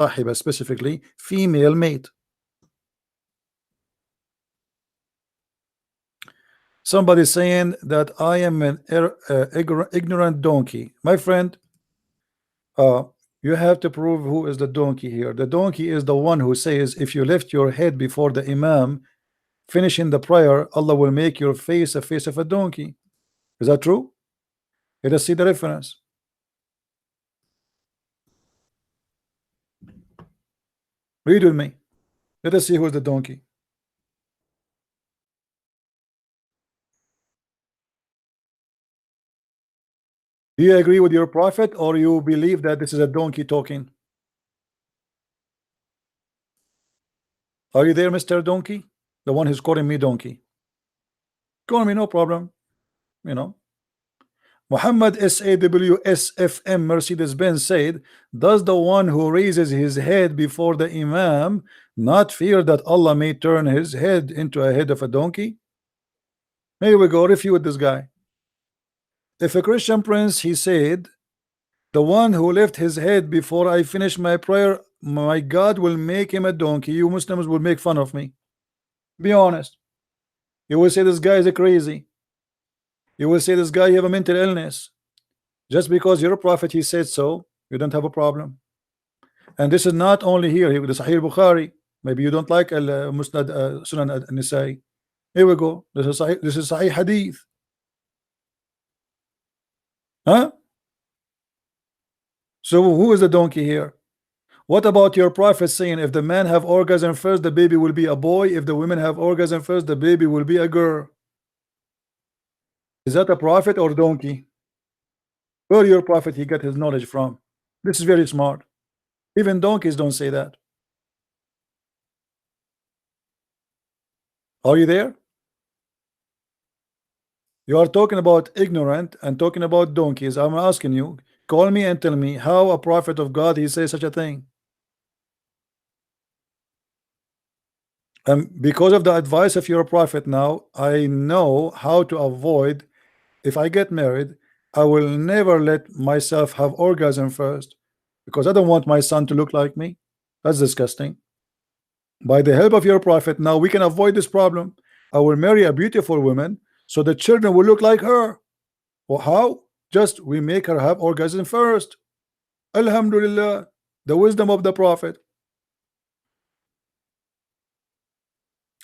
صاحبة, specifically female mate. Somebody saying that I am an ignorant donkey. My friend, you have to prove who is the donkey here. The donkey is the one who says if you lift your head before the Imam finishing the prayer, Allah will make your face a face of a donkey. Is that true? Let us see the reference. Read with me. Let us see who is the donkey. Do you agree with your prophet, or you believe that this is a donkey talking? Are you there, Mr. Donkey? The one who's calling me donkey. Call me, no problem. You know. Muhammad SAWSFM Mercedes-Benz said, does the one who raises his head before the Imam not fear that Allah may turn his head into a head of a donkey? Here we go, refute this guy. If a Christian prince, he said, the one who lifts his head before I finish my prayer, my God will make him a donkey. You Muslims will make fun of me. Be honest. You will say this guy is a crazy. You will say this guy you have a mental illness. Just because you're a prophet, he said so, you don't have a problem. And this is not only here, the Sahih Bukhari. Maybe you don't like Musnad Sunan al-Nisa'i. Here we go. This is Sahih Hadith. Huh? So who is the donkey here? What about your prophet saying if the man have orgasm first, the baby will be a boy? If the women have orgasm first, the baby will be a girl? Is that a prophet or donkey? Where your prophet he got his knowledge from? This is very smart. Even donkeys don't say that. Are you there? You are talking about ignorant and talking about donkeys. I'm asking you, call me and tell me how a prophet of God he says such a thing. And because of the advice of your prophet now, I know how to avoid. If I get married, I will never let myself have orgasm first, because I don't want my son to look like me. That's disgusting. By the help of your prophet, now we can avoid this problem. I will marry a beautiful woman so the children will look like her. Well, how? Just we make her have orgasm first. Alhamdulillah, the wisdom of the prophet.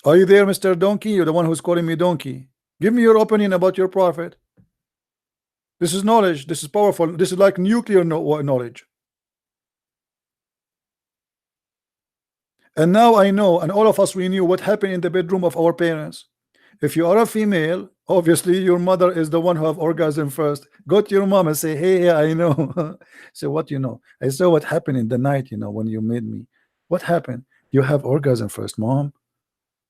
Are you there, Mr. Donkey? You're the one who's calling me donkey. Give me your opinion about your prophet. This is knowledge. This is powerful. This is like nuclear knowledge. And now I know, and all of us, we knew what happened in the bedroom of our parents. If you are a female, obviously your mother is the one who have orgasm first. Go to your mom and say, hey, I know. Say, what you know? I saw what happened in the night, you know, when you made me. What happened? You have orgasm first, mom.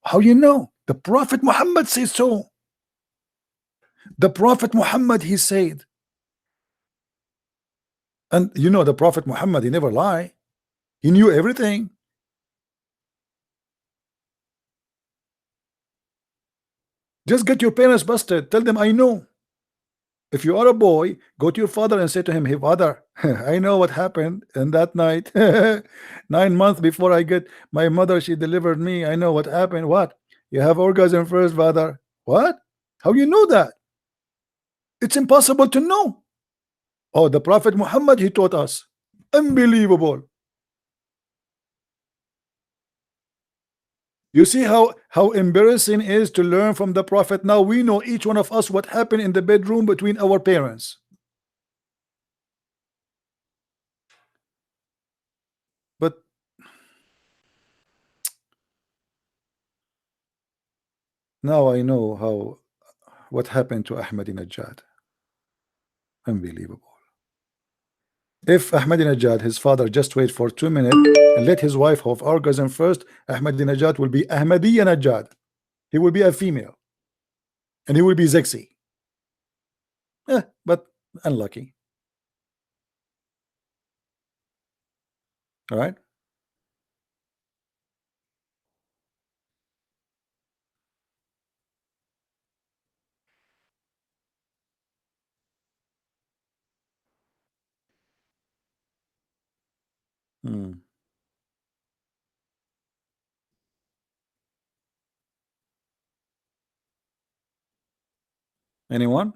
How you know? The Prophet Muhammad says so. The Prophet Muhammad, he said. And you know the Prophet Muhammad, he never lie. He knew everything. Just get your parents busted. Tell them I know. If you are a boy, go to your father and say to him, hey father, I know what happened in that night. 9 months before I get my mother, she delivered me. I know what happened. What? You have orgasm first, father. What? How you know that? It's impossible to know. Oh, the Prophet Muhammad, he taught us. Unbelievable. You see how embarrassing it is to learn from the Prophet. Now we know, each one of us, what happened in the bedroom between our parents. But now I know what happened to Ahmadinejad. Unbelievable. If Ahmadinejad, his father, just wait for 2 minutes and let his wife have orgasm first, Ahmadinejad will be Ahmadiyyanejad. He will be a female. And he will be sexy. But unlucky. All right. Hmm. Anyone?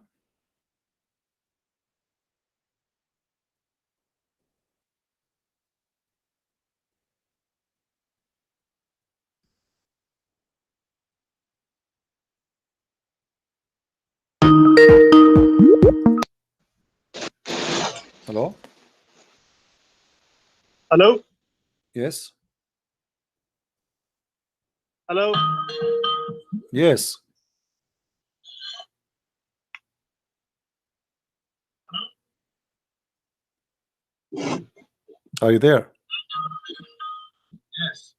Hello? Hello? Yes? Hello? Yes. Are you there? Yes.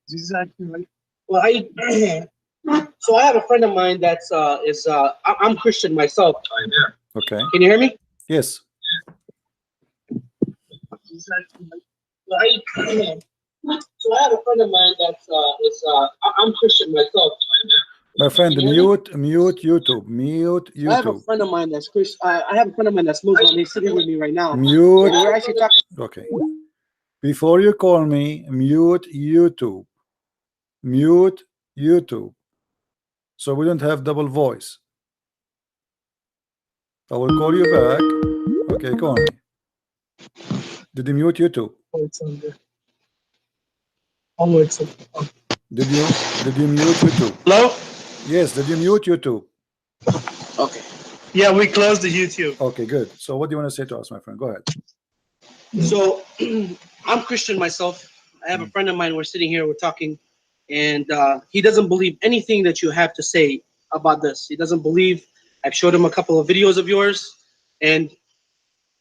This is actually right. Well, so I have a friend of mine that's I'm Christian myself. Are you there? Okay. Can you hear me? Yes. This is actually right. Well, so I have a friend of mine that's I'm Christian myself. Are you there? My friend, Can you hear me? mute YouTube. Mute I have a YouTube. friend of mine that's Christian. I have a friend of mine that's Muslim. He's sitting with me right now. Mute. And we're actually talking. Okay. Before you call me, mute YouTube. Mute YouTube. So we don't have double voice. I will call you back. Okay, call me. Did you mute YouTube? Oh, it's on there. Oh, it's on. Oh. Did you mute YouTube? Hello? Yes, did you mute YouTube? Okay. Yeah, we closed the YouTube. Okay, good. So what do you want to say to us, my friend? Go ahead. So I'm Christian myself. I have a friend of mine. We're sitting here, we're talking, and he doesn't believe anything that you have to say about this. He doesn't believe. I've showed him a couple of videos of yours, and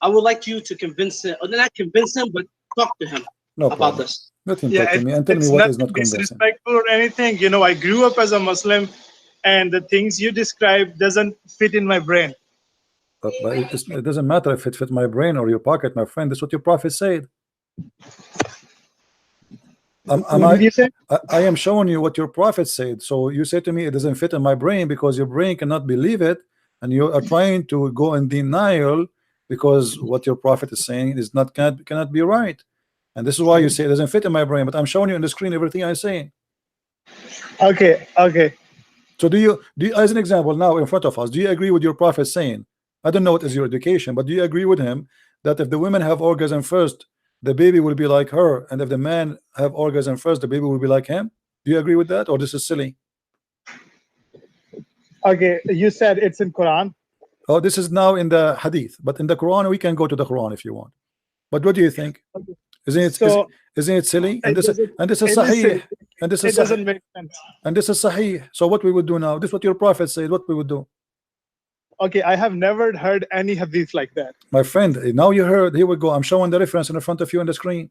I would like you to convince him, or not convince him, but talk to him No about problem. this. Let him Yeah, talk to me and tell me it's what not is not convincing. disrespectful or anything. You know, I grew up as a Muslim, and the things you describe doesn't fit in my brain. But it doesn't matter if it fit my brain or your pocket, my friend. That's what your prophet said. What did you say? I am showing you what your prophet said. So you say to me it doesn't fit in my brain because your brain cannot believe it, and you are trying to go in denial because what your prophet is saying is not cannot be right. And this is why you say it doesn't fit in my brain. But I'm showing you on the screen everything I'm saying. Okay, okay. So do you, as an example now in front of us, do you agree with your prophet saying, I don't know what is your education, but do you agree with him that if the women have orgasm first, the baby will be like her, and if the man have orgasm first, the baby will be like him? Do you agree with that, or this is silly? Okay, you said it's in Quran. Oh, this is now in the hadith, but in the Quran we can go to the Quran if you want. But what do you think? Okay. Isn't it So isn't it silly? And this is it is sahih, silly. and this is It doesn't sahih, make sense. and this is sahih. So what we would do now? This is what your prophet said. What we would do? Okay, I have never heard any hadith like that. My friend, now you heard. Here we go. I'm showing the reference in front of you on the screen.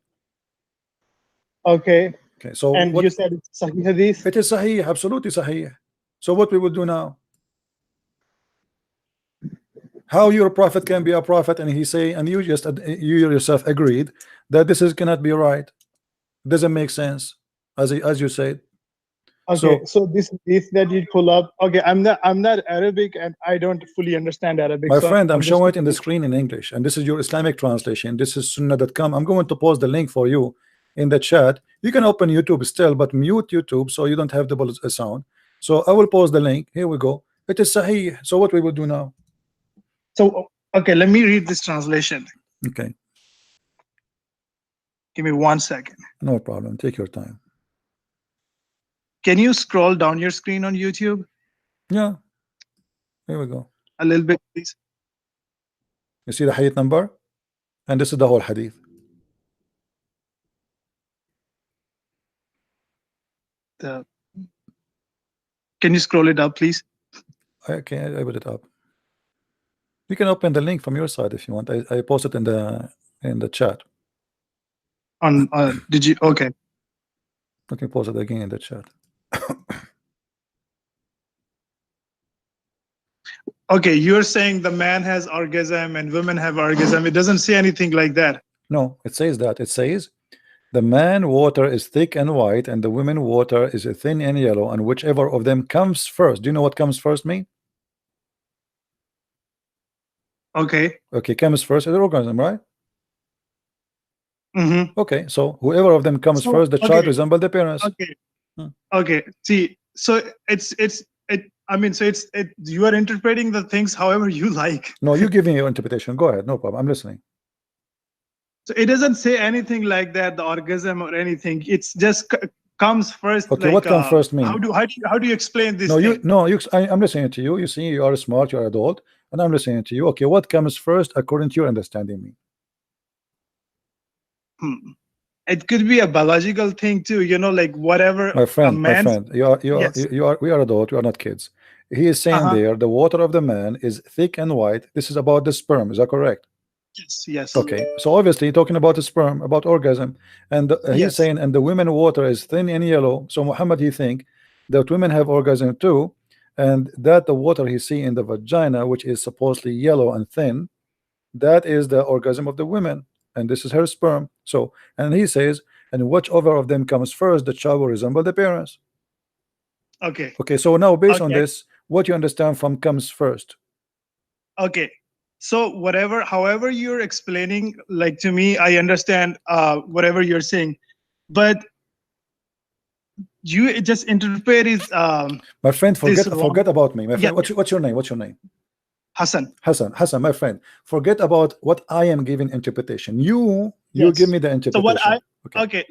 Okay. Okay, so And what, you said it's Sahih hadith? it is sahih, absolutely sahih. So what we will do now? How your prophet can be a prophet and he say, and you just you yourself agreed that this is cannot be right, doesn't make sense, as you said. Okay, so this that you pull up. Okay, I'm not Arabic and I don't fully understand Arabic. My so friend, I'm just showing it in the screen in English, and this is your Islamic translation. This is sunnah.com. I'm going to post the link for you in the chat. You can open YouTube still, but mute YouTube so you don't have double sound. So I will post the link. Here we go. It is sahih. So what we will do now? So okay, let me read this translation. Okay, Give me 1 second. no problem. Take your time. Can you scroll down your screen on YouTube Yeah, here we go. a little bit, please? You see the hadith number, and this is the whole hadith. Can you scroll it up, please? Okay, I put it up. You can open the link from your side if you want. I posted in the chat. On did you? Okay. I can post it again in the chat. Okay, you're saying the man has orgasm and women have orgasm. It doesn't say anything like that. No, it says that. It says the man water is thick and white, and the women water is thin and yellow, and whichever of them comes first. Do you know what comes first mean? Okay. Okay, comes first is orgasm, right? Mm-hmm. Okay, so whoever of them comes first, the child resembles the parents. Okay. Okay. See, so I mean, so you are interpreting the things however you like. No, you give me your interpretation. Go ahead, no problem. I'm listening. So it doesn't say anything like that, the orgasm or anything. It's just comes first. Okay, like, what comes first mean? How do you explain this? No, thing? I'm listening to you. You see, you are smart, you're adult, and I'm listening to you. Okay, what comes first according to your understanding me? It could be a biological thing too, you know, like whatever. My friend, Yes. we are adult, we are not kids. He is saying there the water of the man is thick and white. This is about the sperm, is that correct? Yes. Okay, so obviously talking about the sperm, about orgasm, and he's saying, and the women water is thin and yellow. So Muhammad, he think that women have orgasm too, and that the water he see in the vagina, which is supposedly yellow and thin, that is the orgasm of the women, and this is her sperm. So, and he says, and whichever of them comes first, the child will resemble the parents. Okay, so now based on this, what you understand from comes first? Okay, so however you're explaining, like, to me, I understand whatever you're saying, but you just interpret is my friend, forget about me, my friend. Yeah. What's your name? Hassan, my friend, forget about what I am giving interpretation. You give me the interpretation. So what okay.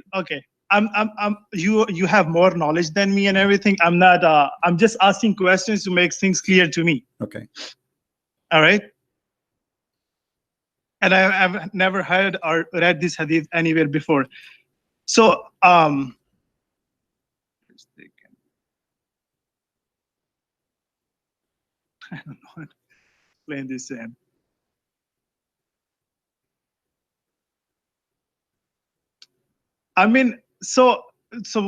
You have more knowledge than me and everything. I'm not I'm just asking questions to make things clear to me. Okay. All right. And I've never heard or read this hadith anywhere before. So I don't know how to explain this in. I mean, so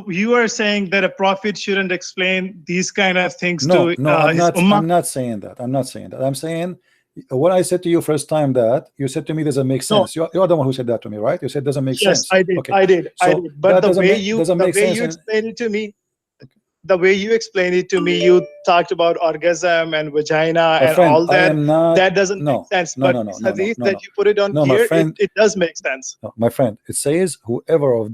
you are saying that a prophet shouldn't explain these kind of things to his ummah? I'm not saying that. I'm saying what I said to you first time, that you said to me doesn't make sense. You're the one who said that to me, right? You said doesn't make sense. Yes, I did. Okay. I did. But the way you explained it to me, you talked about orgasm and vagina and all that. That doesn't make sense. But hadith that you put it on here, it does make sense. No, my friend, it says whichever of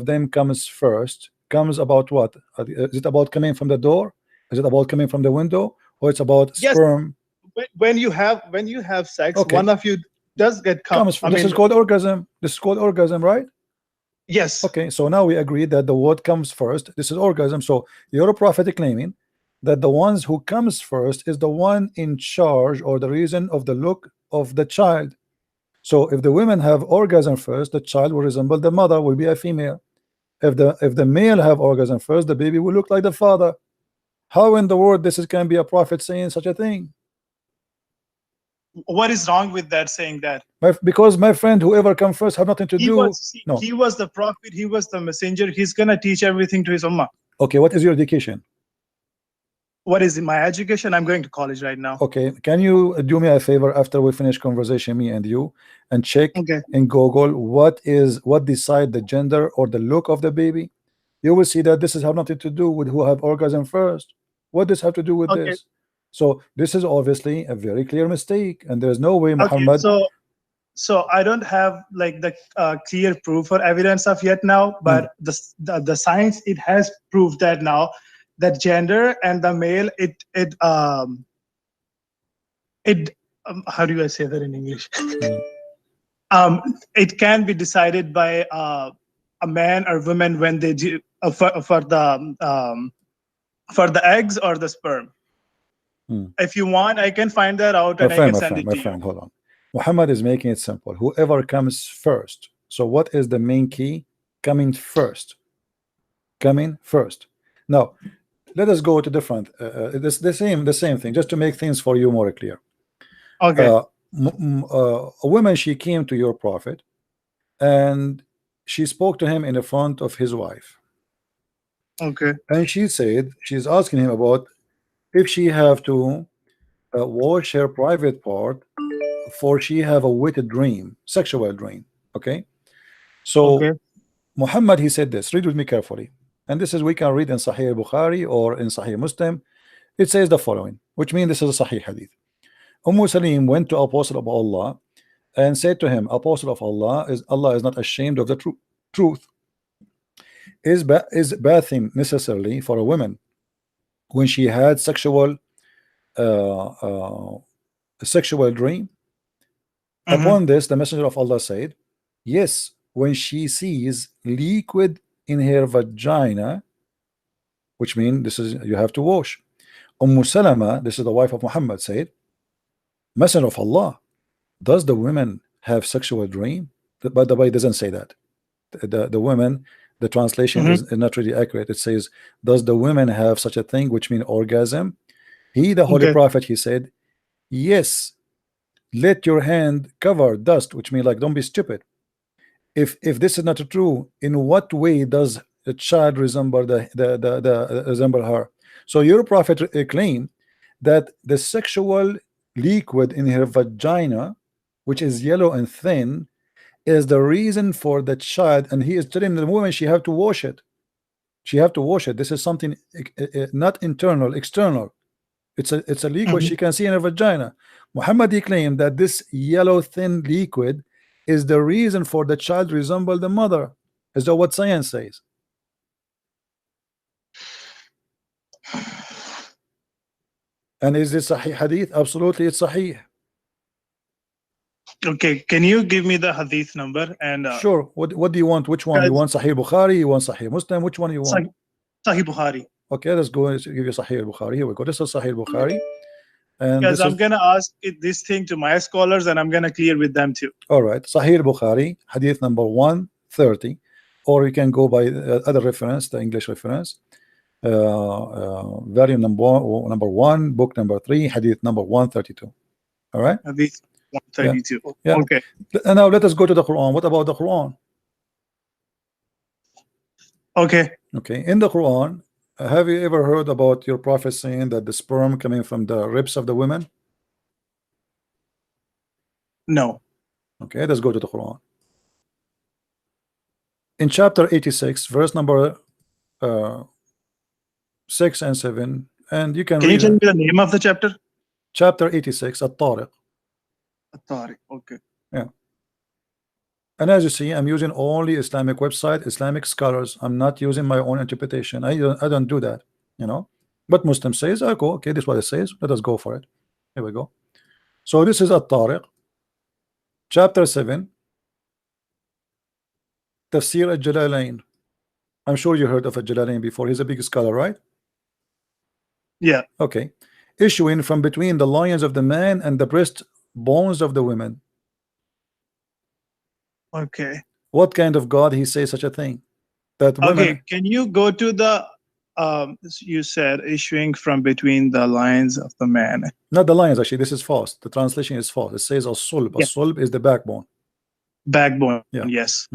them comes first. Comes about what? Is it about coming from the door? Is it about coming from the window? Or it's about sperm? When you have sex, one of you does get comes. This is called orgasm. This is called orgasm, right? Yes. Okay, so now we agree that the word comes first. This is orgasm. So you're a prophet claiming that the ones who comes first is the one in charge or the reason of the look of the child. So if the women have orgasm first, the child will resemble the mother, will be a female. If the male have orgasm first, the baby will look like the father. How in the world this can be a prophet saying such a thing? What is wrong with that, saying that? Because my friend, whoever comes first have nothing to do. He was the prophet, he was the messenger, he's gonna teach everything to his ummah. Okay, what is your education? What is my education? I'm going to college right now. Okay, can you do me a favor after we finish conversation, me and you, and check in Google what decide the gender or the look of the baby? You will see that this is have nothing to do with who have orgasm first. What does have to do with this? So this is obviously a very clear mistake, and there's no way Muhammad. So I don't have like the clear proof or evidence of yet now, but the science, it has proved that now, that gender and the male, how do I say that in English? It can be decided by a man or woman when they do for the eggs or the sperm. If you want, I can find that out and I can send it to you. My friend, hold on. Muhammad is making it simple. Whoever comes first. So what is the main key? Coming first. Coming first. Now, let us go to different. The same thing, just to make things for you more clear. Okay. A woman, she came to your prophet, and she spoke to him in the front of his wife. Okay. And she said she's asking him about if she have to wash her private part, for she have a wicked dream, sexual dream. Okay. So Muhammad, he said this. Read with me carefully. And this is, we can read in Sahih Bukhari or in Sahih Muslim. It says the following, which means this is a Sahih hadith. Salim went to Apostle of Allah and said to him, Apostle of Allah is not ashamed of the truth. Is bathing necessarily for a woman when she had sexual dream. Upon this, the Messenger of Allah said, yes, when she sees liquid in her vagina, which means this is, you have to wash. Salama, this is the wife of Muhammad, said, Messenger of Allah, does the women have sexual dream? By the way, it doesn't say that. The women, the translation is not really accurate. It says, does the women have such a thing, which means orgasm? He, the Holy Prophet, he said, yes, let your hand cover dust, which means like, don't be stupid. If this is not true, in what way does a child resemble resemble her? So your prophet claimed that the sexual liquid in her vagina, which is yellow and thin, is the reason for the child, and he is telling the woman she have to wash it. She have to wash it. This is something not internal, external. It's a liquid she can see in her vagina. Muhammad claimed that this yellow thin liquid is the reason for the child resemble the mother. Is that what science says? And is this Sahih hadith? Absolutely, it's Sahih. Okay, can you give me the hadith number? And sure. What do you want? Which one? You want Sahih Bukhari? You want Sahih Muslim? Which one you want? Sahih Bukhari. Okay, let's go and give you Sahih Bukhari. Here we go. This is Sahih Bukhari. And because I'm gonna ask this thing to my scholars, and I'm gonna clear with them too. All right, Sahih Bukhari, hadith number 130, or you can go by other reference, the English reference. Volume number 1, book number 3, hadith number 132. All right, hadith 132. Yeah. Okay. And now let us go to the Quran. What about the Quran? Okay. Okay, in the Quran, have you ever heard about your prophet saying that the sperm coming from the ribs of the women? No. Okay, let's go to the Quran. In chapter 86, verse number 6 and 7, and you can you tell me the name of the chapter? Chapter 86, At-Tariq. At-Tariq, okay. Yeah. And as you see, I'm using only Islamic website, Islamic scholars. I'm not using my own interpretation. I don't do that, you know. But Muslim says, I go, okay, this is what it says. Let us go for it. Here we go. So this is At-Tariq, chapter 7, Tafsir al-Jalalain. I'm sure you heard of al-Jalalain before. He's a big scholar, right? Yeah. Okay. Issuing from between the loins of the man and the breast bones of the women. Okay. What kind of God he says such a thing? That women... Okay, can you go to the you said issuing from between the lines of the man? Not the lines, actually. This is false. The translation is false. It says as-sulb. Yeah. As-sulb is the backbone. Backbone. Yeah. Yes.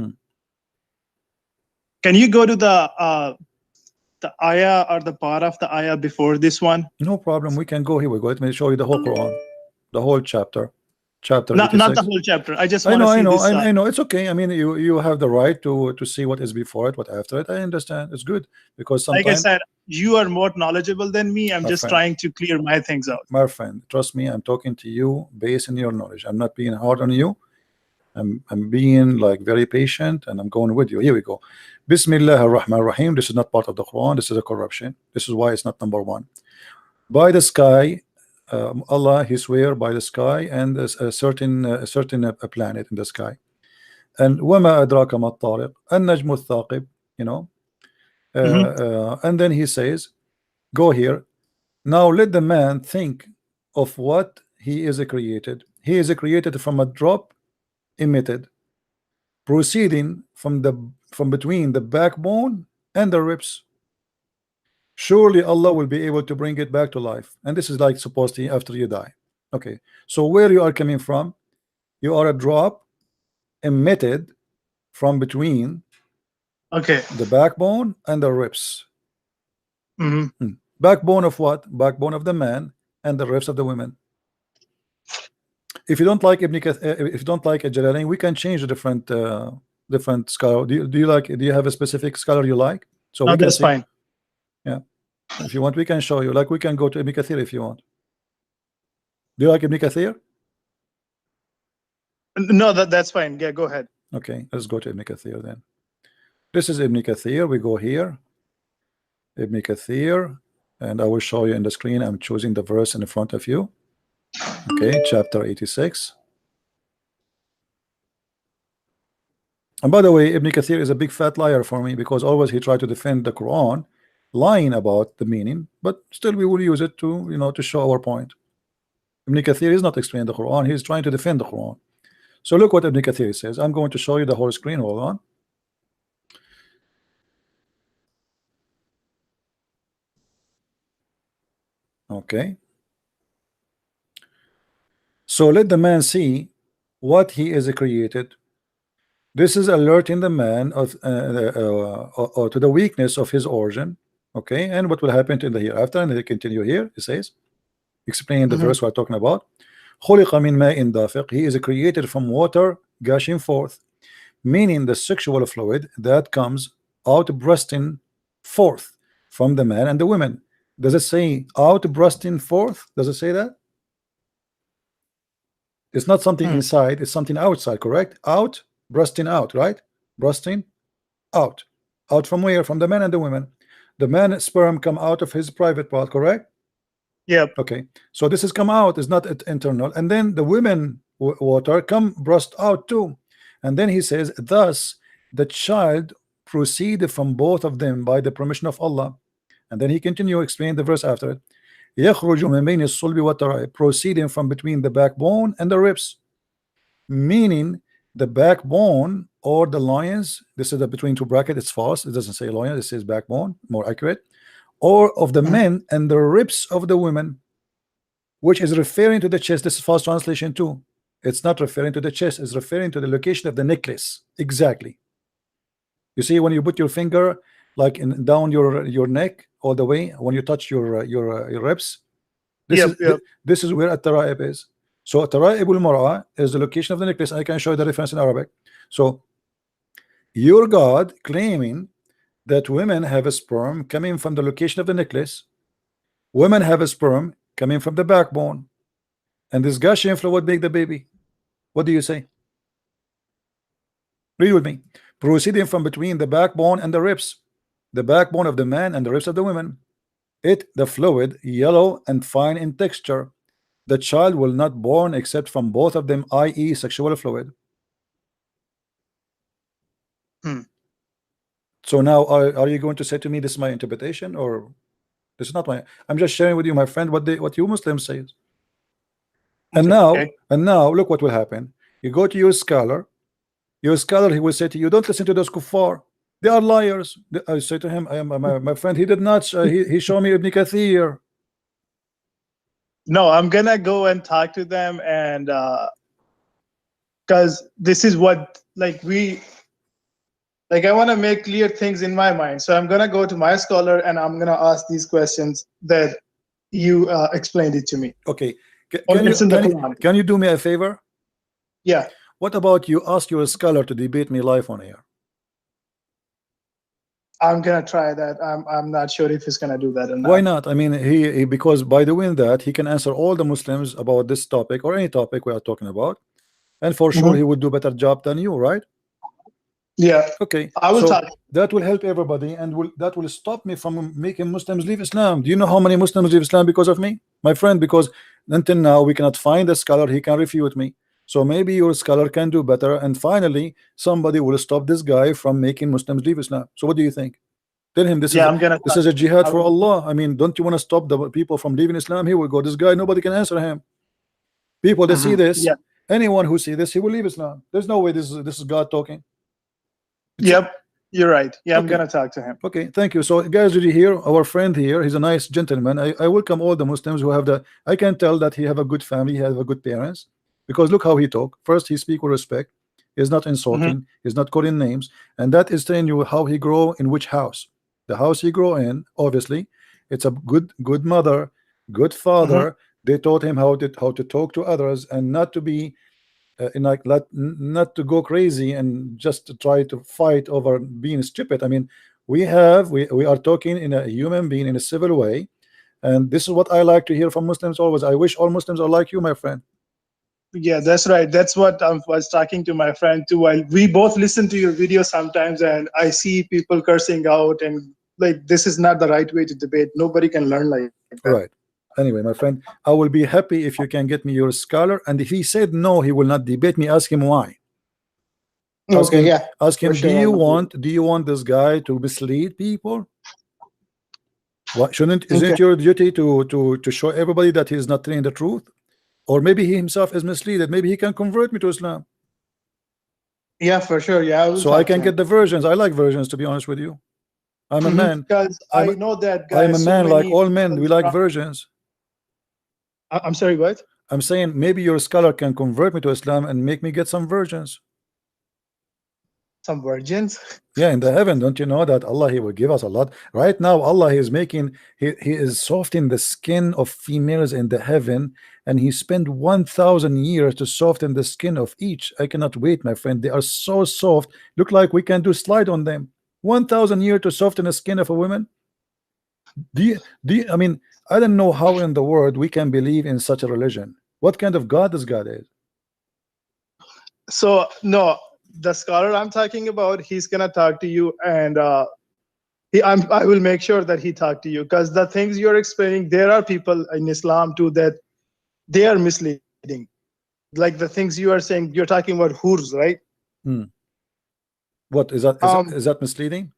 Can you go to the ayah or the part of the ayah before this one? No problem. We can go. Here we go. Let me show you the whole Quran, the whole chapter. Chapter not 86. the whole chapter. I just want to see this side. I know. It's okay. I mean, you have the right to see what is before it, what after it. I understand. It's good because sometimes, like I said, you are more knowledgeable than me. I'm just trying to clear my things out. My friend, trust me. I'm talking to you based on your knowledge. I'm not being hard on you. I'm being like very patient, and I'm going with you. Here we go. Bismillah ar-Rahman ar-Rahim. This is not part of the Quran. This is a corruption. This is why it's not number 1. By the sky, Allah, he swear by the sky and a certain planet in the sky. And وَمَا أَدْرَاكَ مَا الطَّارِقُ النَّجْمُ الثَّاقِبُ, you know. And then he says, go here. Now let the man think of what he is created. He is created from a drop emitted, proceeding from between the backbone and the ribs. Surely Allah will be able to bring it back to life. And this is like supposed to after you die. Okay, so where you are coming from, you are a drop emitted from between the backbone and the ribs. Backbone of what? Backbone of the man and the ribs of the women. If you don't like if you don't like a Jalalain, we can change a different scholar. Do you have a specific scholar you like? So no, we can that's fine. Yeah, if you want, we can show you. Like we can go to Ibn Kathir if you want. Do you like Ibn Kathir? No, that's fine. Yeah, go ahead. Okay, let's go to Ibn Kathir then. This is Ibn Kathir. We go here. Ibn Kathir, and I will show you in the screen. I'm choosing the verse in front of you. Okay, chapter 86. And by the way, Ibn Kathir is a big fat liar for me, because always he tried to defend the Quran, lying about the meaning, but still we will use it to, you know, to show our point. Ibn Kathir is not explaining the Quran, he's trying to defend the Quran. So look what Ibn Kathir says. I'm going to show you the whole screen. Hold on. Okay. So let the man see what he is created. This is alerting the man of or to the weakness of his origin. Okay, and what will happen in the hereafter. And they continue here. He says, explaining the verse we're talking about. خُلِقَ مِن مَاءٍ دَافِقٍ. He is created from water gushing forth, meaning the sexual fluid that comes out bursting forth from the man and the women. Does it say out bursting forth? Does it say that? It's not something inside, it's something outside, correct? Out, bursting out, right? Bursting out. Out from where? From the men and the women. The man's sperm come out of his private part, correct? Yep. Okay. So this is come out, is not internal. And then the women water come burst out too. And then he says, thus the child proceeded from both of them by the permission of Allah. And then he continue explaining the verse after it. يخرج من بين الصلب والترائب, proceeding from between the backbone and the ribs, meaning the backbone or the loins. This is the between two brackets, it's false, it doesn't say loins, it says backbone, more accurate, or of the men and the ribs of the women, which is referring to the chest. This is false translation too. It's not referring to the chest, it's referring to the location of the necklace. Exactly. You see, when you put your finger like in down your neck all the way, when you touch your ribs, this is where at-tara'ib is. So at-tara'ib al-mar'a is the location of the necklace. I can show you the reference in Arabic. So your God claiming that women have a sperm coming from the location of the necklace, women have a sperm coming from the backbone, and this gushing fluid make the baby. What do you say? Read with me. Proceeding from between the backbone and the ribs, the backbone of the man and the ribs of the women, the fluid yellow and fine in texture. The child will not born except from both of them, i.e. sexual fluid. So now are you going to say to me this is my interpretation, or this is not my? I'm just sharing with you, my friend, what you Muslims say. And now look what will happen. You go to your scholar, he will say to you, don't listen to those kuffar, they are liars. I say to him, my friend, he did not he showed me Ibn Kathir. No, I'm gonna go and talk to them, and because this is what I want to make clear things in my mind. So I'm gonna go to my scholar and I'm gonna ask these questions that you explained it to me. Okay. Can you do me a favor? Yeah. What about you ask your scholar to debate me live on air? I'm gonna try that. I'm not sure if he's gonna do that or not. Why not? I mean, he because by doing that he can answer all the Muslims about this topic or any topic we are talking about, and for sure he would do a better job than you, right? Yeah. Okay. I will talk. That will help everybody, and that will stop me from making Muslims leave Islam. Do you know how many Muslims leave Islam because of me, my friend? Because until now we cannot find a scholar he can refute me. So maybe your scholar can do better, and finally somebody will stop this guy from making Muslims leave Islam. So what do you think? Tell him this is a jihad for Allah. I mean, don't you want to stop the people from leaving Islam? Here we go. This guy, nobody can answer him. People that see this, anyone who see this, he will leave Islam. There's no way this is God talking. Yep, you're right. Yeah, I'm gonna talk to him. Okay, thank you. So guys, did you hear our friend here? He's a nice gentleman. I welcome all the Muslims who have the. I can tell that he have a good family, he have a good parents, because look how he talk. First, he speak with respect. He's not insulting. He's not calling names, and that is telling you how he grow in which house. The house he grow in, obviously, it's a good mother, good father. They taught him how to talk to others and not to be. Not to go crazy and just to try to fight over being stupid. I mean, we are talking in a human being in a civil way, and this is what I like to hear from Muslims always. I wish all Muslims are like you, my friend. Yeah, that's right. That's what I was talking to my friend too. While we both listen to your videos sometimes, and I see people cursing out and like this is not the right way to debate. Nobody can learn like that. Right. Anyway, my friend, I will be happy if you can get me your scholar. And if he said no, he will not debate me. Ask him why. Ask Okay, him, yeah. ask him, for sure, do you want this guy to mislead people? What isn't Okay. your duty to show everybody that he's not telling the truth? Or maybe he himself is misled. Maybe he can convert me to Islam. Yeah, for sure. Yeah, I will So I talk to can him. get the versions. I like versions, to be honest with you. I'm a man. Because I I'm- know that I am guys. a so man like many all men. We people like from- versions. I'm sorry, what? I'm saying maybe your scholar can convert me to Islam and make me get some versions. Some virgins. Yeah, in the heaven, don't you know that Allah, he will give us a lot. Right now, Allah is making, he is softening the skin of females in the heaven, and he spent 1,000 years to soften the skin of each. I cannot wait, my friend. They are so soft, look like we can do slide on them. 1,000 years to soften the skin of a woman. I mean, I don't know how in the world we can believe in such a religion. What kind of God this God is? So no, the scholar I'm talking about, he's gonna talk to you, and I will make sure that he talk to you, because the things you're explaining, there are people in Islam too that they are misleading. Like the things you are saying, you're talking about hurs, right? What is that? Is that misleading?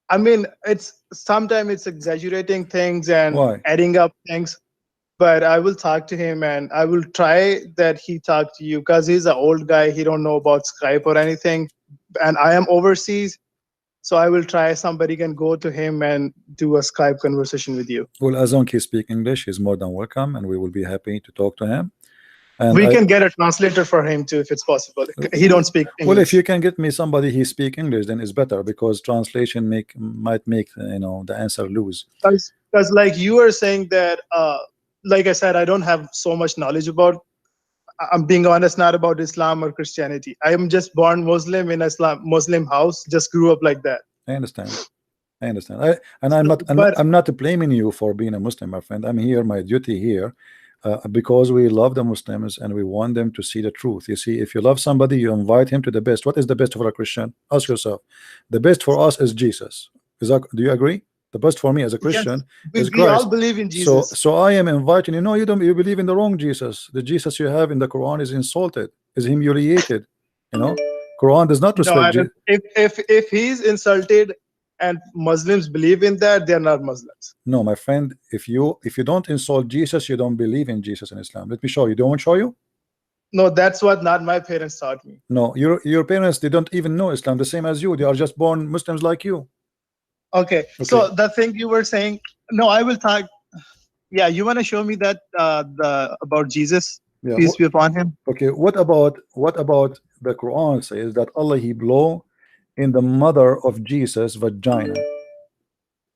I mean, it's sometimes it's exaggerating things and Why? adding up things. But I will talk to him, and I will try that he talk to you, because he's an old guy. He don't know about Skype or anything, and I am overseas, so I will try. Somebody can go to him and do a Skype conversation with you. Well, as long as he speaks English, he's more than welcome, and we will be happy to talk to him. And We can get a translator for him too, if it's possible. He don't speak English. Well, if you can get me somebody he speak English, then it's better, because translation might make the answer lose. Because like you were saying that, like I said, I don't have so much knowledge about. I'm being honest, not about Islam or Christianity. I am just born Muslim in a Muslim house. Just grew up like that. I understand. I'm not blaming you for being a Muslim, my friend. I'm here, my duty here, because we love the Muslims and we want them to see the truth. You see, if you love somebody, you invite him to the best. What is the best for a Christian? Ask yourself. The best for us is Jesus. Do you agree? The best for me as a Christian is Christ. We all believe in Jesus. So I am inviting you. No, you don't. You believe in the wrong Jesus. The Jesus you have in the Quran is insulted, is humiliated. Quran does not respect. No, if he's insulted and Muslims believe in that, they're not Muslims. No, my friend. If you don't insult Jesus, you don't believe in Jesus in Islam. Let me show you. Do you want to show you? No, that's what not my parents taught me. No, your parents, they don't even know Islam, the same as you. They are just born Muslims like you. Okay. So the thing you were saying, no, I will talk. Yeah, you want to show me that about Jesus? Yeah. Peace be upon him. Okay. What about the Quran says that Allah, he blow in the mother of Jesus' vagina?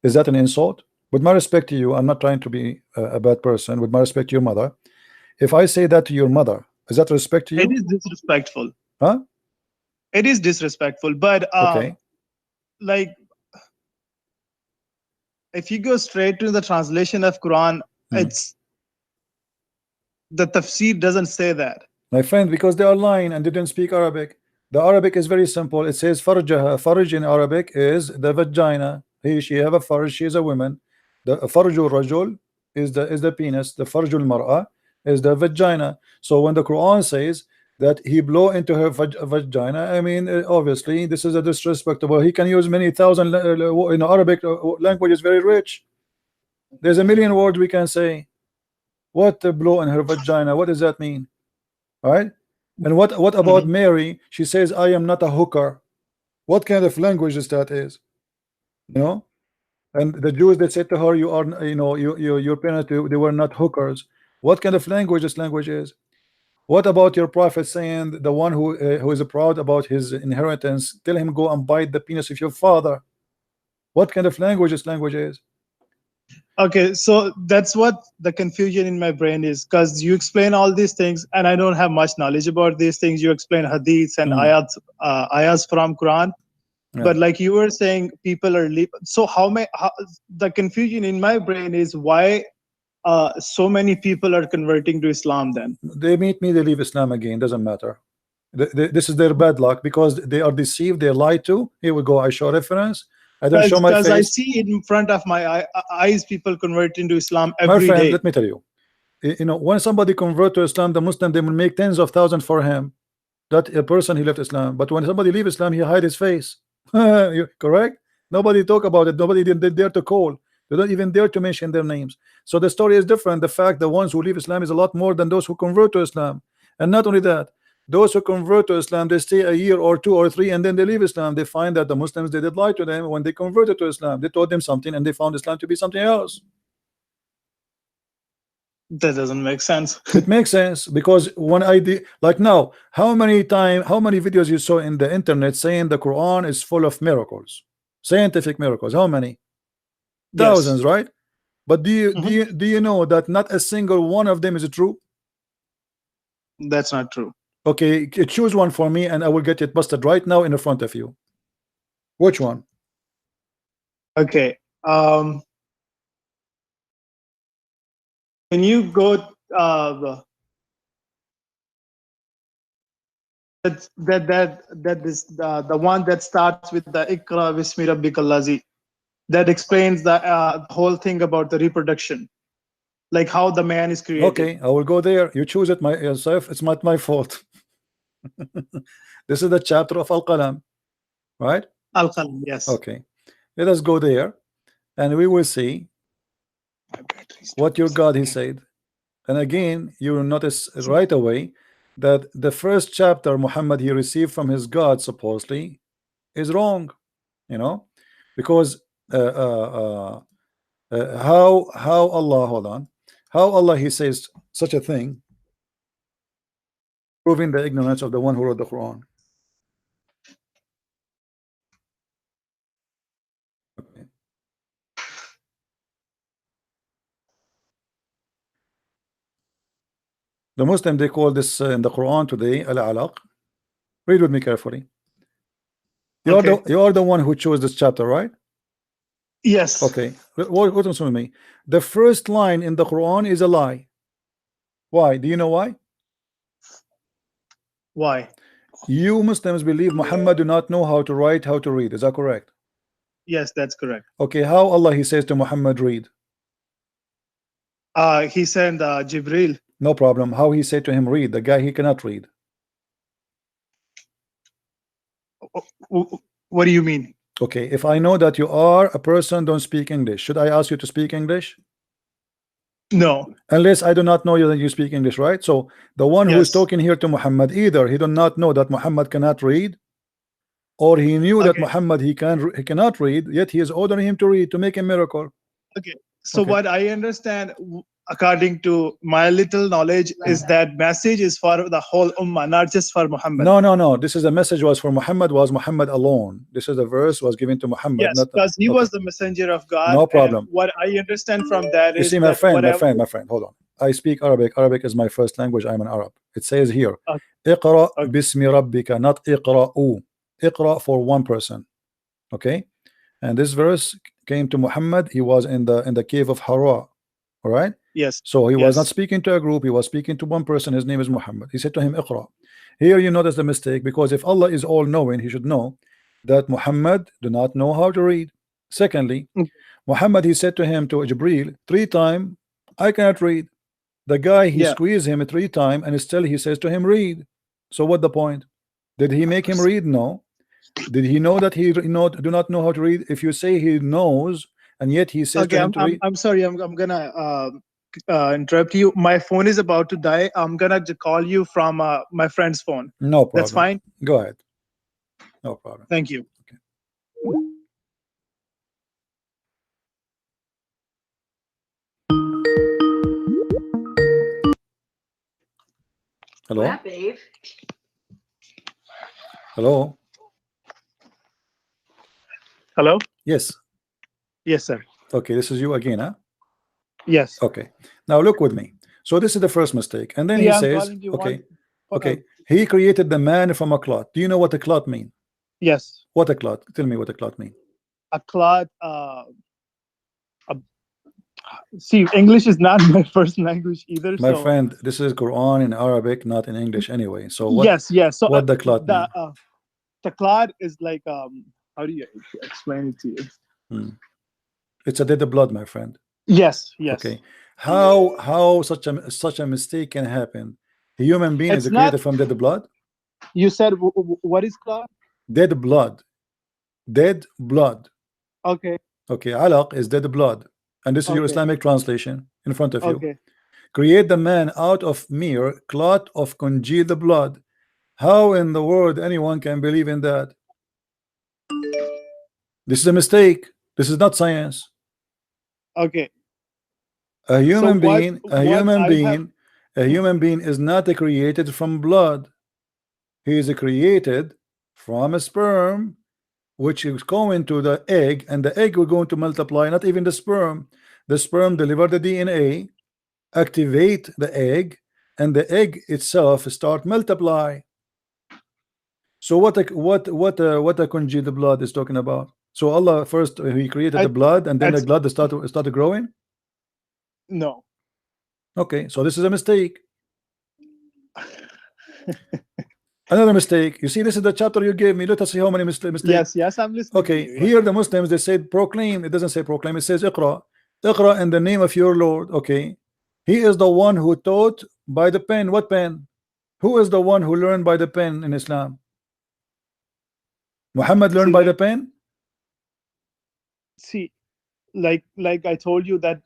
Is that an insult? With my respect to you, I'm not trying to be a bad person. With my respect to your mother, if I say that to your mother, is that respect to you? It is disrespectful. Huh? It is disrespectful, but Okay. like if you go straight to the translation of Quran, it's the tafsir doesn't say that. My friend, because they are lying and they didn't speak Arabic. The Arabic is very simple. It says farjaha. Farj in Arabic is the vagina. She have a farj. She is a woman. The farjul rajul is the penis. The farjul mar'a is the vagina. So when the Quran says that he blow into her vagina, I mean, obviously this is a disrespectful. He can use many thousand in Arabic language is very rich. There's a million words we can say. What blow in her vagina? What does that mean? All right. And what about Mary? She says, I am not a hooker. What kind of language is that? And the Jews that said to her, you are, your parents, they were not hookers. What kind of language this language is? What about your prophet saying, the one who is proud about his inheritance, tell him go and bite the penis of your father? What kind of language this language is? Okay, so that's what the confusion in my brain is, because you explain all these things and I don't have much knowledge about these things. You explain hadiths and ayats from Quran, but like you were saying, people are so the confusion in my brain is why so many people are converting to Islam. Then they meet me, they leave Islam again. Doesn't matter. This is their bad luck, because they are deceived, they lie to. Here we go. I show reference. I don't show my Because I face. see it in front of my eyes, people convert into Islam My every friend, day. let me tell you, you know, when somebody convert to Islam, the Muslim, they will make tens of thousands for him. That a person he left Islam. But when somebody leave Islam, he hide his face. Correct? Nobody talk about it. Nobody didn't dare to call. They don't even dare to mention their names. So the story is different. The fact the ones who leave Islam is a lot more than those who convert to Islam. And not only that, those who convert to Islam, they stay a year or 2 or 3 and then they leave Islam. They find that the Muslims, they did lie to them when they converted to Islam. They told them something and they found Islam to be something else. That doesn't make sense. It makes sense, because when I did, like now, how many videos you saw in the internet saying the Quran is full of miracles, scientific miracles? How many? Thousands, Yes. right? But do you know that not a single one of them is true? That's not true. Okay, choose one for me and I will get it busted right now in front of you. Which one? Okay. Can you go that is the one that starts with the Iqra Bismi Rabbikal Lazi, that explains the whole thing about the reproduction, like how the man is created. Okay, I will go there. You choose it yourself. It's not my fault. This is the chapter of Al-Qalam, right? Al-Qalam, yes. Okay, let us go there and we will see what your God he said. And again, you will notice right away that the first chapter Muhammad he received from his God supposedly is wrong, you know, because how Allah, hold on, how Allah he says such a thing, proving the ignorance of the one who wrote the Quran. Okay. The Muslim, they call this in the Quran today al-alaq. Read with me carefully. You are the one who chose this chapter, right? Yes. Okay. What with me? The first line in the Quran is a lie. Why? Do you know why? Why? You Muslims believe Muhammad do not know how to write, how to read. Is that correct? Yes, that's correct. Okay. How Allah he says to Muhammad read? He sent Jibril. No problem. How he said to him read? The guy he cannot read. What do you mean? Okay. If I know that you are a person don't speak English, should I ask you to speak English? No. Unless I do not know you that you speak English, right? So the one who is talking here to Muhammad, either he do not know that Muhammad cannot read, or he knew that Muhammad he cannot read, yet he is ordering him to read to make a miracle. Okay. So what I understand, according to my little knowledge, is that message is for the whole ummah, not just for Muhammad. No. This is a message was for Muhammad, was Muhammad alone. This is a verse was given to Muhammad. Yes, because he was the messenger of God. No problem. What I understand from that is, you see, my friend, hold on. I speak Arabic. Arabic is my first language. I'm an Arab. It says here, Iqra bismi rabbika, not Iqra'u. Iqra for one person. Okay, and this verse came to Muhammad. He was in the cave of Hara. All right. Yes. So he was not speaking to a group. He was speaking to one person. His name is Muhammad. He said to him, Iqra. Here you notice the mistake, because if Allah is all knowing, he should know that Muhammad do not know how to read. Secondly, Muhammad he said to him, to Jibril, 3 times, I cannot read. The guy he squeezed him 3 times and still he says to him, read. So what the point? Did he make him read? No. Did he know that he do not know how to read? If you say he knows and yet he says to him to read. I'm sorry, I'm gonna interrupt you. My phone is about to die. I'm gonna call you from my friend's phone. No problem. That's fine. Go ahead. No problem. Thank you. Okay. Hello. What, babe? Hello. Hello. Yes. Yes, sir. Okay, this is you again, huh? Yes. Okay. Now look with me. So this is the first mistake, and then he says, okay, he created the man from a clot. Do you know what a clot mean? Yes. What a clot? Tell me what a clot mean. A clot. See, English is not my first language either. My friend, this is Quran in Arabic, not in English anyway. So what? Yes. So what the clot mean? The clot is like how do you explain it to you? It's a dead blood, my friend. Yes, yes. Okay. How such a mistake can happen? A human being It's is not- created from dead blood? You said what is clot? Dead blood. Dead blood. Okay. Okay, alaq is dead blood. And this is your Okay. Islamic translation in front of you. Okay. Create the man out of mere clot of congealed blood. How in the world anyone can believe in that? This is a mistake. This is not science. Okay. A human what- being, what a human being is not created from blood. He is created from a sperm, which is going to the egg, and the egg will going to multiply. Not even the sperm. The sperm deliver the DNA, activate the egg, and the egg itself start multiply. So what a congealed blood is talking about? So Allah first He created the blood, and then the blood started growing. No. Okay, so this is a mistake. Another mistake. You see, this is the chapter you gave me. Let us see how many mistakes. Yes, I'm listening. Okay, to you. here the Muslims, they said proclaim. It doesn't say proclaim. It says iqra. Iqra in the name of your Lord. Okay, He is the one who taught by the pen. What pen? Who is the one who learned by the pen in Islam? Muhammad learned by the pen? See, like I told you that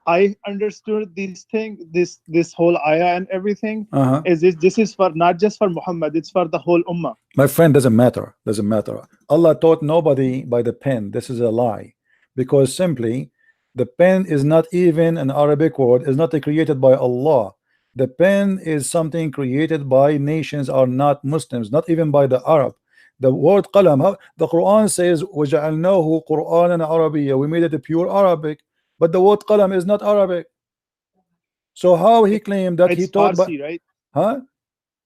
I understood this thing, this whole ayah and everything. This is for not just for Muhammad, it's for the whole ummah. My friend, doesn't matter. Doesn't matter. Allah taught nobody by the pen. This is a lie, because simply the pen is not even an Arabic word. Is not created by Allah. The pen is something created by nations are not Muslims, not even by the Arab. The word qalam, the Quran says وَجَعَلْنَاهُ قُرْآنًا عَرَبِيًّا, we made it pure Arabic, but the word qalam is not Arabic. So how he claimed that he taught Farsi, by, right? huh?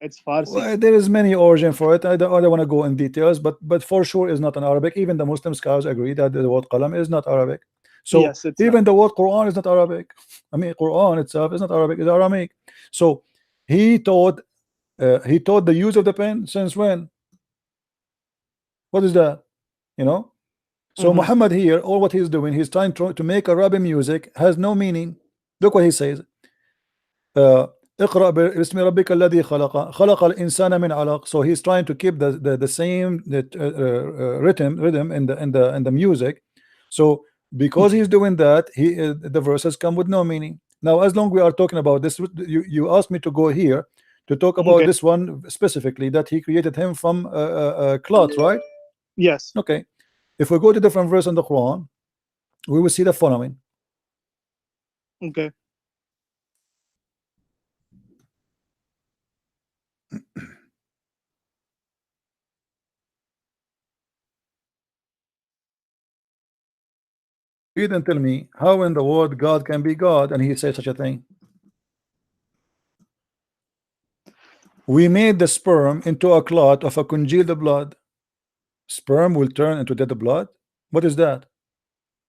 It's Farsi. Well, there is many origin for it. I don't want to go in details, but for sure is not an Arabic. Even the Muslim scholars agree that the word qalam is not Arabic. So yes, even the word Quran is not Arabic. I mean, Quran itself is not Arabic, it's Aramaic. So he taught the use of the pen since when? What is that? You know? So Muhammad here, all what he's doing, he's trying to make Arabic music has no meaning. Look what he says. اقرأ باسم ربك الذي خلق خلق الإنسان من علق. So he's trying to keep the same rhythm in the music. So because he's doing that, the verses come with no meaning. Now, as long we are talking about this, you asked me to go here to talk about this one specifically, that he created him from cloth, right? Yes. Okay. If we go to different verse in the Quran, we will see the following. Okay. Read and tell me how in the world God can be God and he said such a thing. We made the sperm into a clot of a congealed blood. Sperm will turn into dead blood. What is that?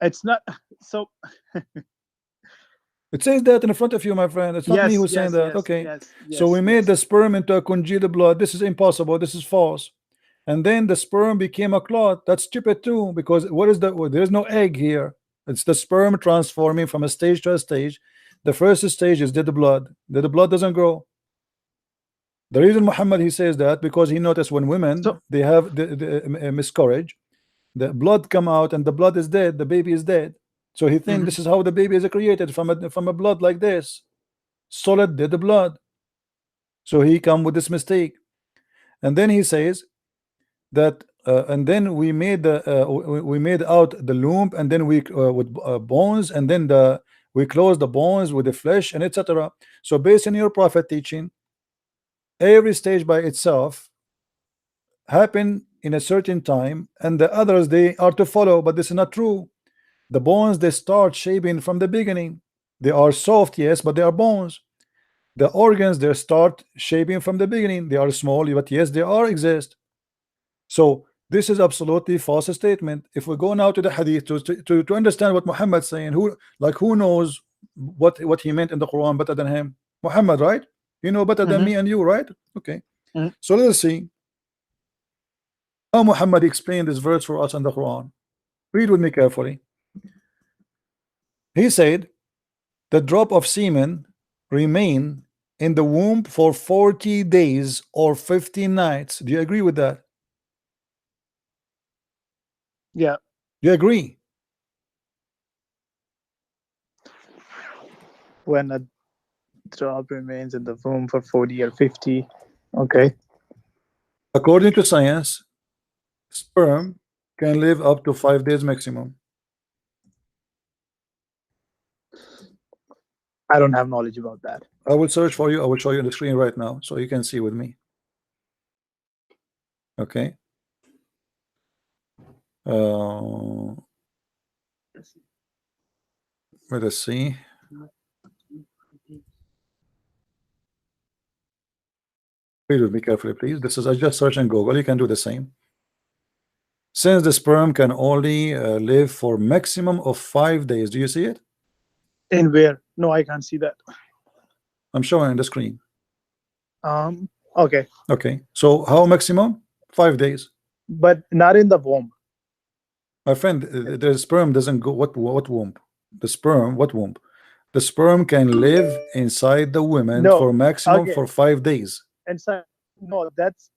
It's not so. It says that in front of you, my friend. It's not me who's saying that. Okay. So we made the sperm into a congealed blood. This is impossible. This is false. And then the sperm became a clot. That's stupid too, because what is that? There is no egg here. It's the sperm transforming from a stage to a stage. The first stage is dead blood. Dead blood doesn't grow. The reason Muhammad he says that because he noticed when women they have the miscarriage, the blood come out and the blood is dead. The baby is dead. So he thinks this is how the baby is created, from a blood like this, solid dead blood. So he come with this mistake, and then he says that and then we made out the loom, and then we with bones, and then we close the bones with the flesh, and etc. So based on your prophet teaching, every stage by itself happen in a certain time, and the others they are to follow. But this is not true. The bones they start shaping from the beginning. They are soft, yes, but they are bones. The organs they start shaping from the beginning. They are small, but yes, they are exist. So this is absolutely false statement. If we go now to the hadith to understand what Muhammad's saying, who knows what he meant in the Quran better than him? Muhammad, right? You know better than me and you, right? Okay. So let's see. How Muhammad explained this verse for us in the Quran? Read with me carefully. He said the drop of semen remain in the womb for 40 days or 50 nights. Do you agree with that? Yeah. You agree? When a drop remains in the womb for 40 or 50. Okay. According to science, sperm can live up to 5 days maximum. I don't have knowledge about that. I will search for you. I will show you on the screen right now so you can see with me. Okay. Let us see. Read with me carefully, please. This is I just search in Google. You can do the same. Since the sperm can only live for maximum of 5 days. Do you see it? In where? No, I can't see that. I'm showing on the screen. Okay. Okay. So how maximum? 5 days. But not in the womb. My friend, the sperm doesn't go. What womb? The sperm. What womb? The sperm can live inside the woman No. for maximum Okay. for 5 days. And so, no, that's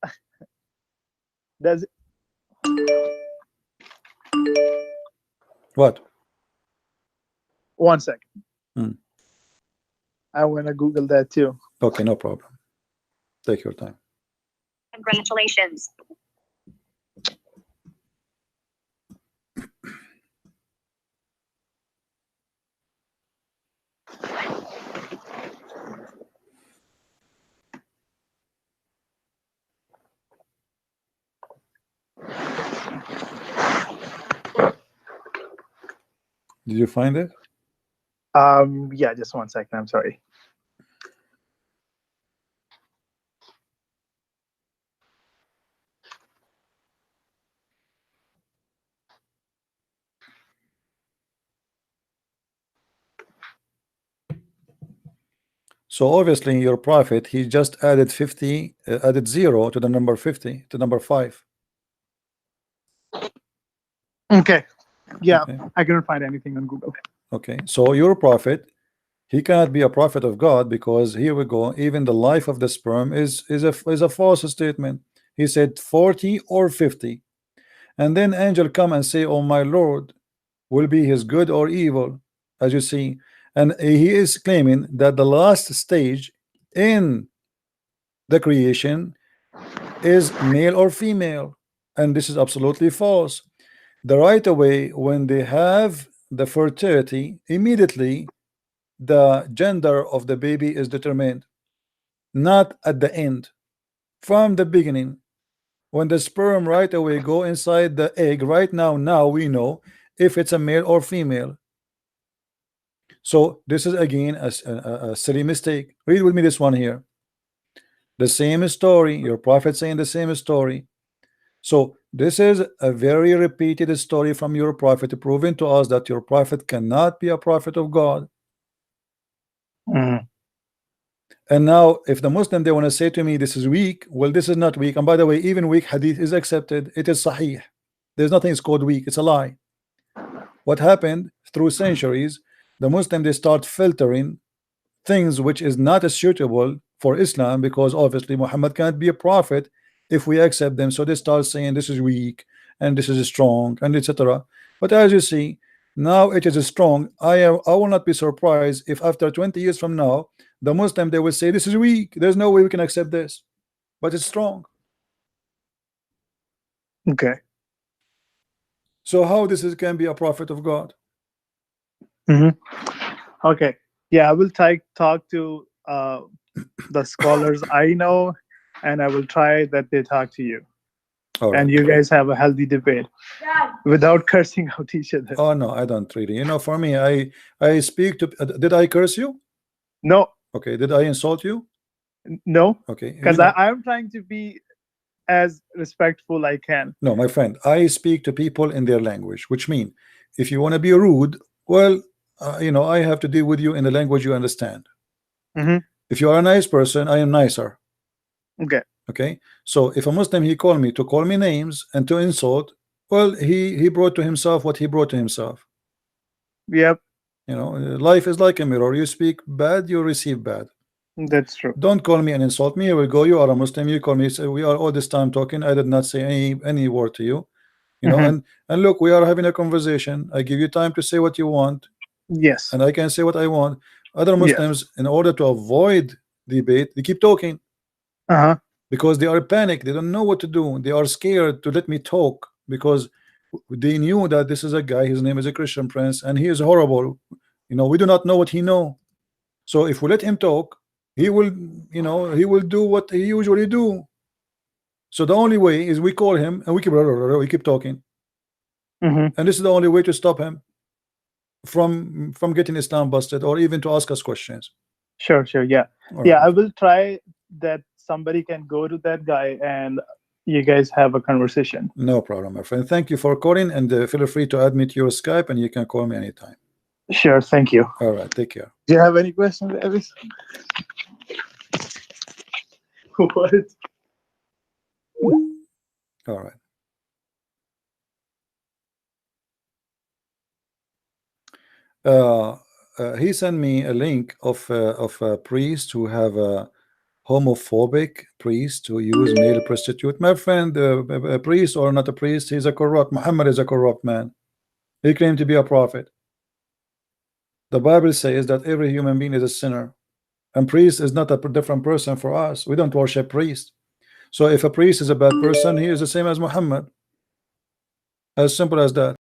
What? 1 second. Hmm. I want to Google that too. Okay, no problem. Take your time. Congratulations. Did you find it? Yeah, just 1 second. I'm sorry. So obviously your prophet, he just added 50, added 0 to the number 50, to number 5. Okay. Yeah, Okay. I couldn't find anything on Google. Okay. So your prophet, he cannot be a prophet of God because here we go. Even the life of the sperm is a false statement. He said 40 or 50, and then angel come and say, "Oh my Lord, will be his good or evil?" As you see, and he is claiming that the last stage in the creation is male or female, and this is absolutely false. The right away, when they have the fertility, immediately the gender of the baby is determined, not at the end, from the beginning. When the sperm right away go inside the egg, right now we know if it's a male or female. So this is again a silly mistake. Read with me this one here. The same story, your prophet saying the same story. So this is a very repeated story from your prophet, proving to us that your prophet cannot be a prophet of God. And now if the Muslim, they want to say to me this is weak, well, this is not weak. And by the way, even weak hadith is accepted. It is sahih. There's nothing is called weak. It's a lie. What happened through centuries, the Muslim, they start filtering things which is not as suitable for Islam, because obviously Muhammad can't be a prophet if we accept them. So they start saying this is weak and this is strong and etc. But as you see, now it is strong. I will not be surprised if after 20 years from now the Muslim, they will say this is weak. There's no way we can accept this, but it's strong. Okay. So how this is can be a prophet of God? Okay. Yeah, I will talk to the scholars I know, and I will try that they talk to you. All right. And you guys have a healthy debate without cursing out each other. Oh no, I don't really. You know, for me, I speak to. Did I curse you? No, Okay. Did I insult you? no, Okay. because I'm trying to be as respectful I can. No, my friend, I speak to people in their language, which mean if you want to be rude, well, you know, I have to deal with you in the language you understand. If you are a nice person, I am nicer. Okay. Okay, so if a Muslim he called me to call me names and to insult, well, he brought to himself what he brought to himself. Yep, You know, life is like a mirror. You speak bad, you receive bad. that's true. Don't call me and insult me. Here we go. You are a Muslim. You call me. Say we are all this time talking. I did not say any word to you. You know, Mhm. and look, we are having a conversation. I give you time to say what you want, Yes. and I can say what I want. Other Muslims, in order to avoid debate, they keep talking Uh-huh. because they are panicked. They don't know what to do. They are scared to let me talk because they knew that this is a guy. His name is a Christian Prince, and he is horrible. You know, we do not know what he know. So if we let him talk, he will, you know, he will do what he usually do. So the only way is we call him and we keep talking, Mhm. and this is the only way to stop him from getting Islam busted or even to ask us questions. Sure, yeah. All Yeah, right. I will try that somebody can go to that guy and you guys have a conversation. No problem, my friend. Thank you for calling, and feel free to add me to your Skype, and you can call me anytime. Sure, thank you. All right, take care. Do you have any questions, Elvis? What? All right. He sent me a link of a priest who have a homophobic priest who use male prostitute. My friend, a priest or not a priest, he's a corrupt. Muhammad is a corrupt man. He claimed to be a prophet. The Bible says that every human being is a sinner, and priest is not a different person for us. We don't worship priest. So if a priest is a bad person, he is the same as Muhammad. As simple as that.